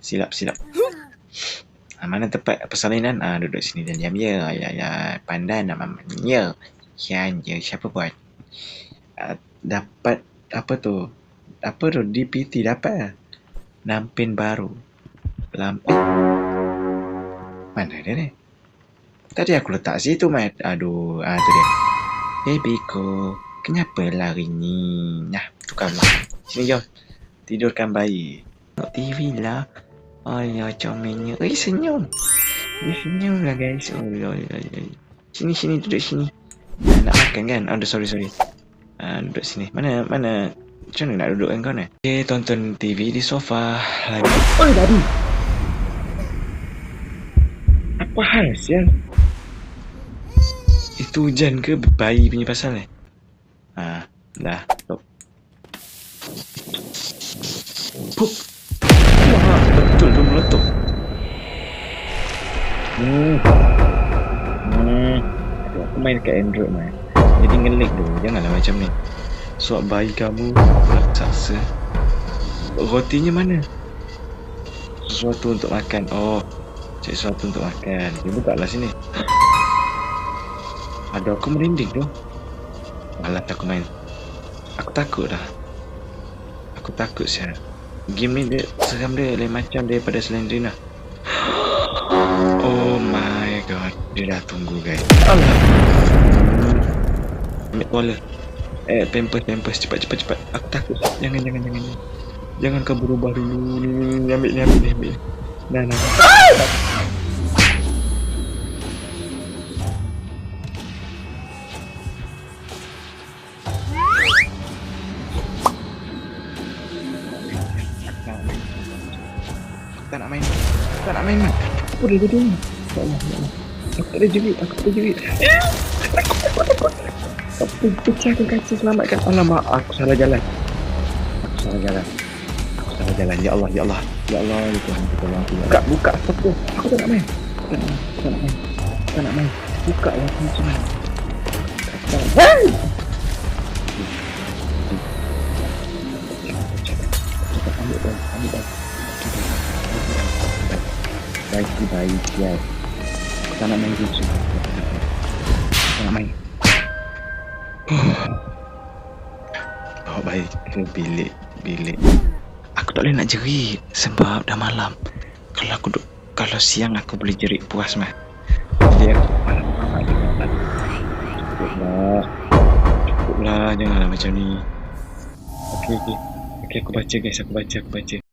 Silap. Mana tempat persalinan? Duduk sini dan diam ya. Ya, pandai namanya. Kian je, siapa buat? Dapat apa tu? Apa tu? DPT dapat. Lampin baru. Mana dia ni? Tadi aku letak situ, Mat. Aduh, tu dia. Babyku, kenapa lari ni? Nah, tukarlah. Sini, jom. Tidurkan bayi. Tengok TV lah. Alah, comelnya. Senyum. Dia senyum lah, guys. Sini, duduk sini. Nak makan kan? Sorry. Duduk sini. Mana? Macam mana nak dudukkan kau ni? Tonton TV di sofa. Lagi. Tadi. Apa hal, sial? Itu hujan ke bayi punya pasal ni? Dah. Stop. Pup. Wah, betul tu meletup. Aku main kat Android, man. Jadi ngelik tu. Janganlah macam ni. Suap bayi kamu raksasa. Rotinya mana? Sesuatu untuk makan. Cari sesuatu untuk makan. Dia bukalah sini. Aduh, aku merinding tu. Malah aku main. Aku takut dah. Aku takut siap. Game ni dia seram dia lain macam daripada Slendrina. Oh my god. Dia dah tunggu, guys. Allah. Ambil toilet. Pampers. Cepat. Aku takut. Jangan kau berubah dulu. Ni ambil. Nah. Tak nak main. Udah. Ya Allah. Aku tak ada jerit. Aku pecahkan kaca, selamatkan. Alamak, aku salah jalan. Ya Allah. Ya Tuhan, tolong aku. Buka. Stop tu. Aku tak nak main. Buka lah macam mana. Hey! Ambil. Baik. Aku tak nak main gitu. Bawa baik ke bilik. Aku tak boleh nak jerit sebab dah malam. Kalau siang aku boleh jerit puas mah. Jadi aku malam cukuplah, janganlah macam ni. Okey, aku baca guys, aku baca.